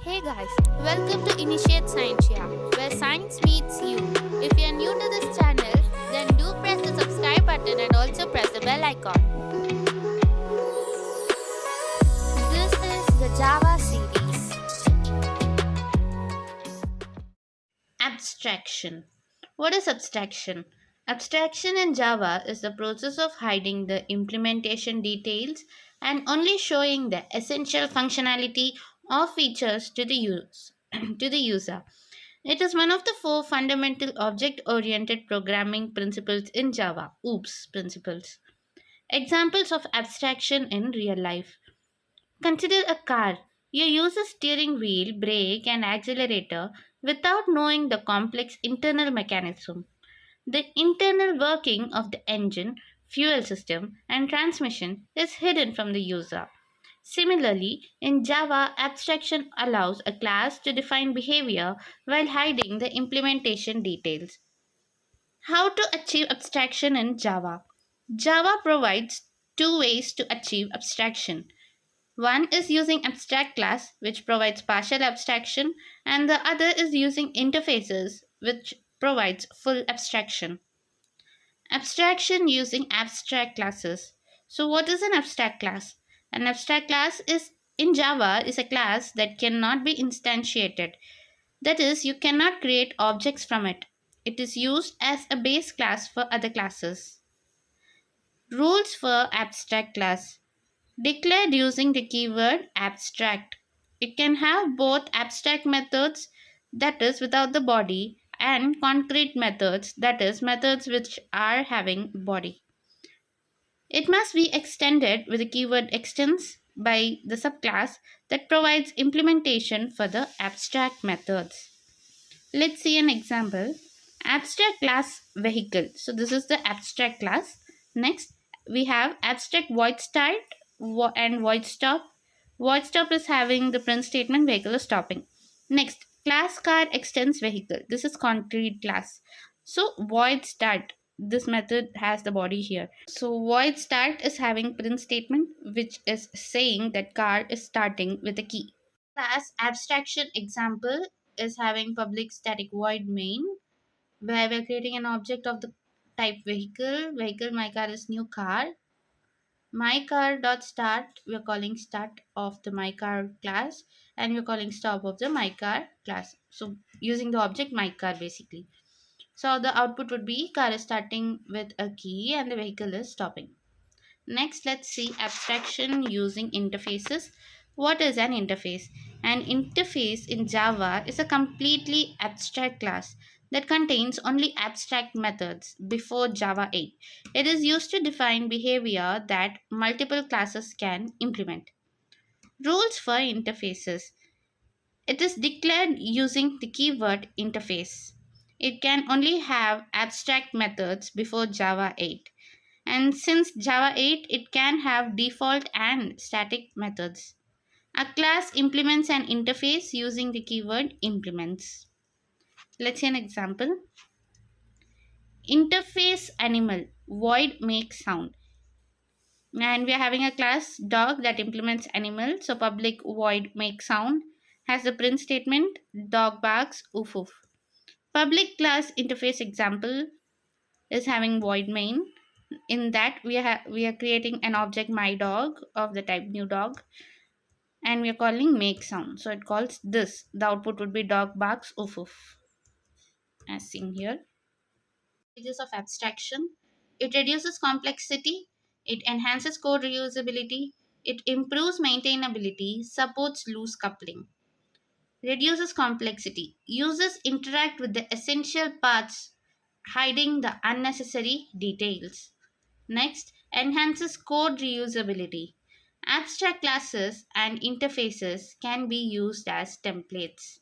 Hey guys, welcome to Initiate Scientia, where science meets you. If you are new to this channel, then do press the subscribe button and also press the bell icon. This is the Java series. Abstraction. What is abstraction? Abstraction in Java is the process of hiding the implementation details and only showing the essential functionality or features to to the user. It is one of the four fundamental object oriented programming principles in Java. OOPS principles. Examples of abstraction in real life. Consider a car. You use a steering wheel, brake, and accelerator without knowing the complex internal mechanism. The internal working of the engine, fuel system, and transmission is hidden from the user. Similarly, in Java, abstraction allows a class to define behavior while hiding the implementation details. How to achieve abstraction in Java? Java provides two ways to achieve abstraction. One is using abstract class, which provides partial abstraction, and the other is using interfaces, which provides full abstraction. Abstraction using abstract classes. So what is an abstract class? An abstract class is in Java is a class that cannot be instantiated. That is, you cannot create objects from it. It is used as a base class for other classes. Rules for abstract class. Declared using the keyword abstract. It can have both abstract methods, that is without the body, and concrete methods, that is methods which are having body. It must be extended with the keyword extends by the subclass that provides implementation for the abstract methods. Let's see an example. Abstract class vehicle. So this is the abstract class. Next, we have abstract void start and void stop. Void stop is having the print statement vehicle is stopping. Next, class car extends vehicle. This is concrete class. So void start. This method has the body here. So void start is having print statement which is saying that car is starting with a key. Class abstraction example is having public static void main where we're creating an object of the type vehicle my car is new car. My car dot start, we're calling start of the my car class, and we're calling stop of the my car class. So using the object my car basically. So the output would be car is starting with a key and the vehicle is stopping. Next, let's see abstraction using interfaces. What is an interface? An interface in Java is a completely abstract class that contains only abstract methods before Java 8. It is used to define behavior that multiple classes can implement. Rules for interfaces. It is declared using the keyword interface. It can only have abstract methods before Java 8. And since Java 8, it can have default and static methods. A class implements an interface using the keyword implements. Let's see an example. Interface animal void make sound. And we are having a class dog that implements animal. So public void make sound has the print statement dog barks oof oof. Public class interface example is having void main. In that we are creating an object my dog of the type new dog, and we are calling make sound. So it calls this. The output would be dog barks oof oof as seen here. Stages of abstraction. It reduces complexity, it enhances code reusability, it improves maintainability, supports loose coupling. Reduces complexity. Users interact with the essential parts, hiding the unnecessary details. Next, enhances code reusability. Abstract classes and interfaces can be used as templates.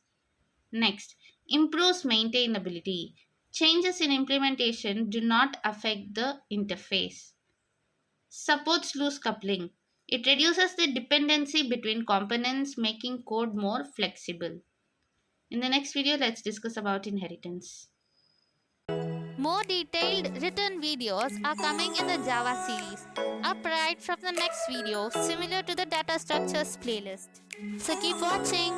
Next, improves maintainability. Changes in implementation do not affect the interface. Supports loose coupling. It reduces the dependency between components, making code more flexible. In the next video, let's discuss about inheritance. More detailed written videos are coming in the Java series, upright from the next video, similar to the data structures playlist. So keep watching.